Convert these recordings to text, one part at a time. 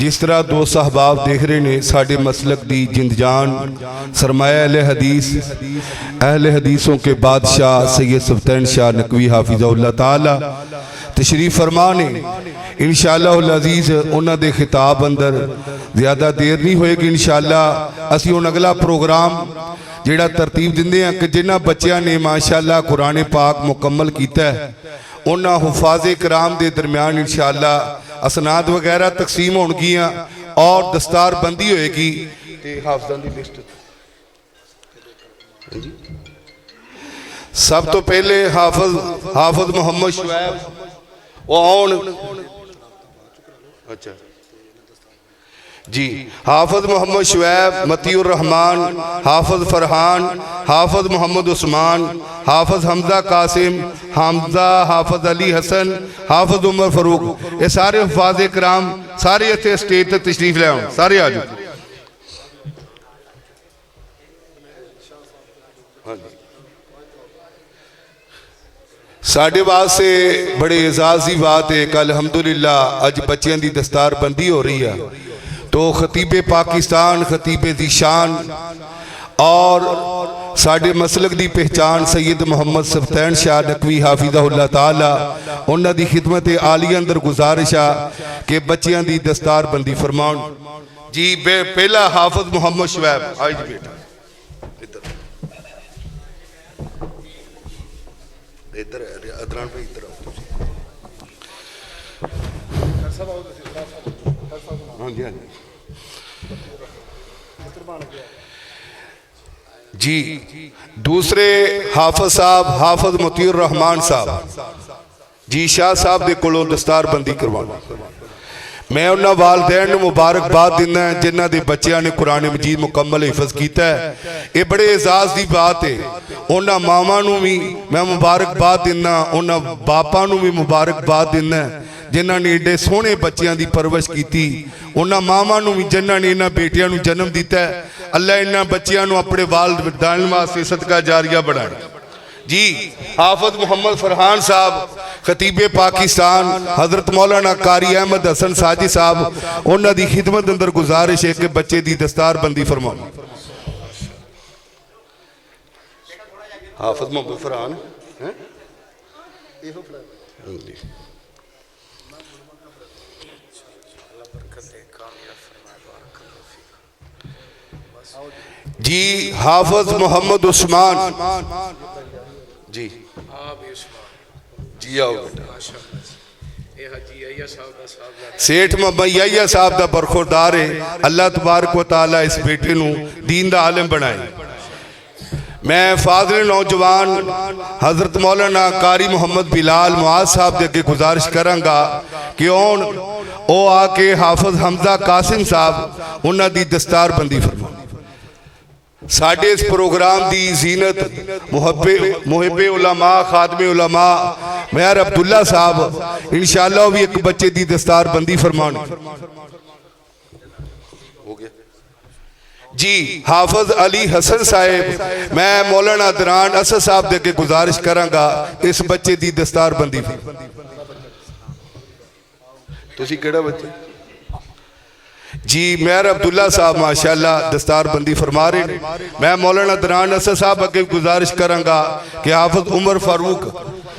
जिस तरह दोस्त अहबाब देख रहे ने साडे मसलक दी जिंद जान सरमाया अहले हदीसों के बादशाह सैयद सुल्तान शाह नकवी हाफिज़हुल्लाह ताला तशरीफ फरमा ने। इंशाअल्लाह अज़ीज़ उन्हां दे खिताब अंदर ज़्यादा देर नहीं होएगी। इंशाअल्लाह असीं हुण अगला प्रोग्राम जिहड़ा तरतीब दिंदे हां कि जिन्हां बच्चियां ने माशाअल्लाह कुरान पाक मुकम्मल कीता है उन्हां हुफाज़े कराम दे दरम्यान इंशाअल्लाह असनाद वगैरह तकसीम होणगियां और दस्तार बंदी होएगी। हाफिज़ां दी लिस्ट सब तो पहले हाफिज़ मोहम्मद शुएब वो आउण। अच्छा जी, हाफिज़ मोहम्मद शुएब, मतीउर रहमान, हाफिज़ फरहान, हाफिज़ मोहम्मद उस्मान, हाफिज़ हमजा कासिम, हाफिज़ अली हसन, हाफिज़ उमर फारूक, ये सारे हुफ़ाज़े कराम सारे इत्थे स्टेज तक तशरीफ ले आउण। सारे आ जाओ। साढ़े वास्ते बड़े एजाज़ की बात है कि अल्हम्दुलिल्लाह अज बच्चों की दस्तार बंदी हो रही है तो खतीब पाकिस्तान खतीब ज़ीशान और साढ़े मसलक की पहचान सैयद मोहम्मद सुल्तान शाह नकवी हाफिज़हुल्लाह ताला उन्हां दी खिदमत आलिया अंदर गुजारिश आ कि बच्चों की दस्तार बंदी फरमाउण जी। पहला हाफिज़ मोहम्मद शुएब आई जी बेटा इधर अदरान भाई इधर हाँ जी हाँ जी। दूसरे हाफिज़ साहब हाफिज़ मतीउर रहमान साहब जी शाह साहब दे कोलों दस्तार बंदी करवाना। मैं उन्होंने वालदैन मुबारकबाद दिना जिन्हों के बच्चों ने कुरान मजीद मुकम्मल हिफज किया है। ये बड़े एजाज़ की बात है। उन्होंने मावां नूं भी मैं मुबारकबाद दिना, उन्होंने बापां नूं भी मुबारकबाद दिना जिन्होंने एडे सोहने बच्चों की परवरिश की। उन्होंने मावां नूं भी जिन्होंने इन्हां बेटियां नूं जन्म दिता है। अल्लाह इन्हां बच्चों नूं अपने वालिदैन वास्ते सदका जारिया बनाए जी। हाफिज़ मोहम्मद फरहान साहब खतीब पाकिस्तान हज़रत मौलाना कारी अहमद हसन साजी साहब उन्हां दी खिदमत अंदर गुजारिश है कि बच्चे की दस्तार बंदी फरमाओ। हाफिज़ मोहम्मद फरहान जी। हाफिज़ मोहम्मद उस्मान जी जी आओ सेठ मैया साहब का बरखुरदार है। अल्लाह तबारक व तआला इस बेटे नूं दीन दा आलिम बनाए। मैं फाज़िल नौजवान हज़रत मौलाना कारी मोहम्मद बिलाल मुआज़ साहब के अगे गुजारिश करांगा कि आउण ओ आके हाफिज़ हमजा कासिम साहब उन्हां दी दस्तार बंदी फरमाओ। साडे इस प्रोग्राम की जीनत मुहिब्बे उलमा खादमे उलमा मेहर अब्दुल्ला साहब इंशाअल्लाह भी एक बच्चे की दस्तार बंदी फरमाने जी। हाफिज़ अली हसन साहेब मैं मौलाना दरान असद साहब के अगे गुजारिश करांगा इस बच्चे की दस्तार बंदी। तुसीं किहड़ा बच्चा जी? मेहर अब्दुल्ला साहब माशाअल्लाह दस्तार बंदी फरमा रहे हैं। मैं मौलाना दरान असद साहब अगे गुजारिश करांगा कि हाफिज़ उमर फारूक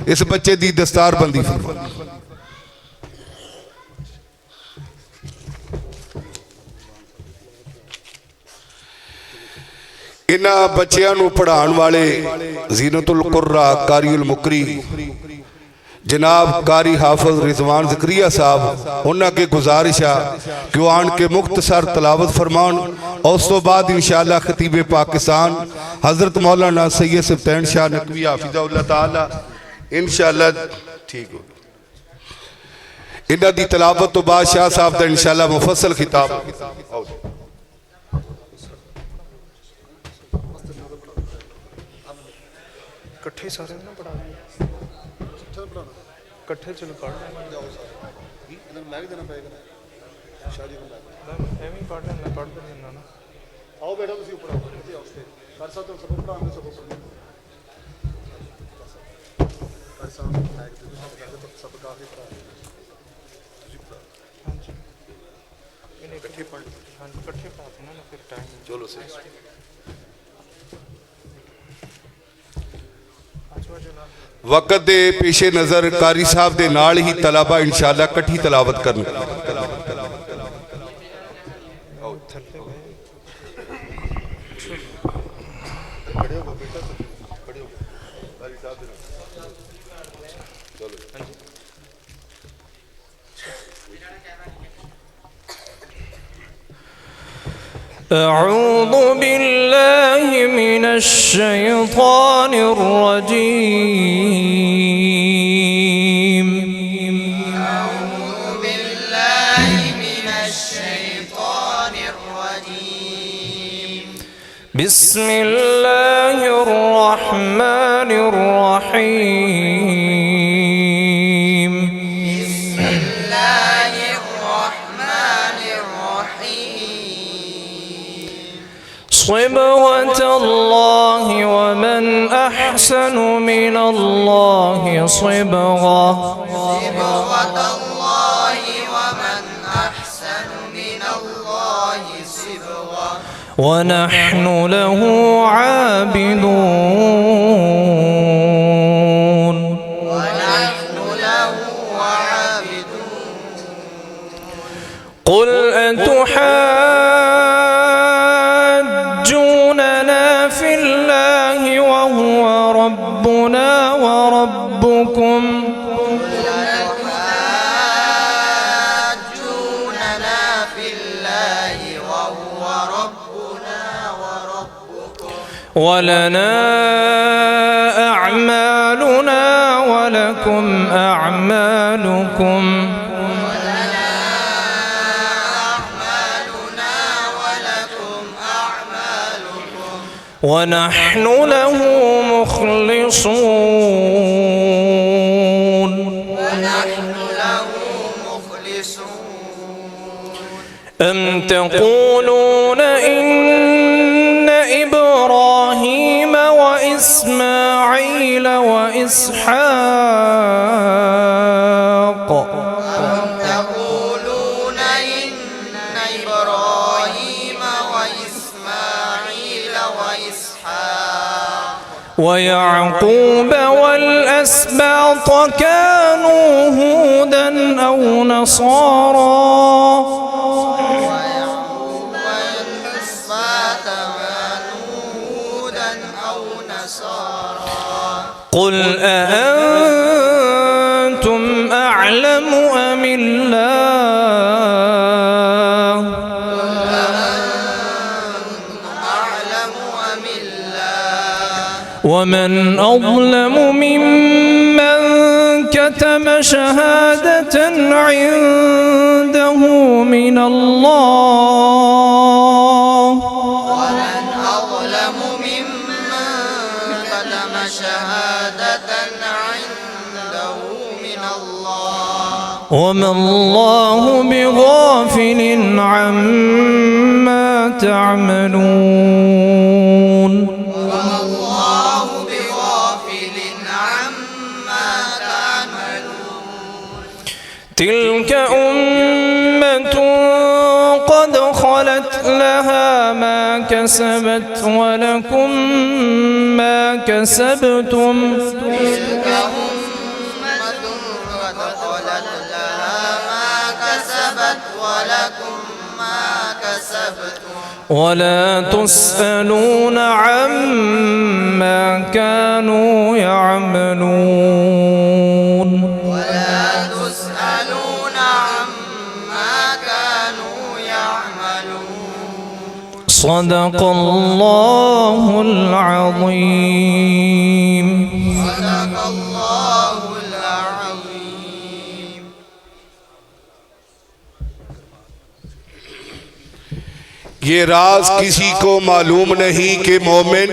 इस बच्चे की दस्तार बंदी फरमा। इन्हां बच्चों को पढ़ाने वाले ज़ीनतुल कुर्रा कारियुल मुकरी जनाब कारी हाफिज़ रिजवान ज़करिया साहब उन्होंने के गुजारिश है कि वह आन के मुख्तसर तलावत फरमान और उस तो बाद इंशाअल्लाह खतीब पाकिस्तान हज़रत मौलाना सैयद सुल्तान शाह नकवी हाफिज़हुल्लाह ताला इंशाअल्लाह ठीक हो इन्हां दी तलावत तो बाद शाह साहब का इंशाअल्लाह मुफस्सल खिताब इकट्ठे सारे ना पढ़ा इकट्ठे चलो पढ़ मैं भी देना पड़ेगा शादी एवं पढ़ लेना पढ़ देना ना आओ बेटा तुम ऊपर आओ कर सकते हो सब पढ़ाने सब सब काफी इकट्ठे पढ़ हाँ इकट्ठे पढ़ना ना फिर टाइम चलो सही वक़्त दे पेशे नज़र कारी साहब दे नाल ही तलाबा इंशाअल्लाह इकट्ठी तलावत करन أعوذ بالله من الشيطان الرجيم أعوذ بالله من الشيطان الرجيم بسم الله الرحمن الرحيم بسم الله الرحمن الرحيم صبغة الله ومن أحسن من الله صبغة صبغة الله ومن أحسن من الله صبغة ونحن له عابدون ونحن له عابدون قل أتحاجوننا في الله وهو ربنا وربكم حاجوننا في الله وهو ربنا وربكم ولنا أعمالنا ولكم أعمالكم أعمالنا ولكم أعمالكم ونحن له مخلصون ونحن له مخلصون أم تقولون إن إبراهيم وإسماعيل وإسحاق تقولون إن إبراهيم وإسماعيل وإسحاق ويعقوب والأسباط كانوا هودا أو نصارى ويعقوب والأسباط كانوا هودا أو نصارى قل أأنتم أعلم أم الله أعلم أم الله ومن أظلم ممن كتم شهادة عنده من الله ومن أظلم ممن كتم شهادة عنده من الله وما الله بغافل عما تعملون وما الله بغافل عما تعملون تلك أمة قد خلت لها ما كسبت ولكم ما كسبتم تلك أمة قد خلت لها ما كسبت ولكم ما كسبتم ولا تسألون عما كانوا يعملون ولا تسألون عما كانوا يعملون صدق الله العظيم صدق الله العظيم ये राज किसी को मालूम नहीं कि मोमिन,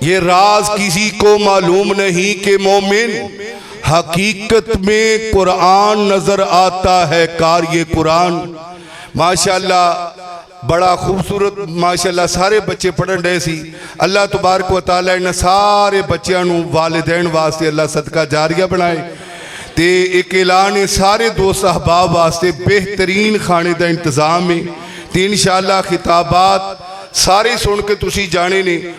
ये राज किसी को मालूम नहीं कि मोमिन हकीकत में कुरान नजर आता है कार ये कुरान। माशाअल्लाह बड़ा खूबसूरत माशाअल्लाह सारे बच्चे पढ़न रहे सी। अल्लाह तबारक व तआला इन सारे बच्चों नूं वालिदैन वास्ते अल्लाह सदका जारिया बनाए ਤੇ ਇੱਕ ਐਲਾਨ ਹੈ ਸਾਰੇ ਦੋਸਤ ਅਹਿਬਾਬ ਵਾਸਤੇ ਬਿਹਤਰੀਨ ਖਾਣੇ ਦਾ ਇੰਤਜ਼ਾਮ ਹੈ ਤੇ ਇਨਸ਼ਾਅੱਲਾ ਖਿਤਾਬਾਤ ਸਾਰੇ ਸੁਣ ਕੇ ਤੁਸੀਂ ਜਾਣੇ ਨੇ।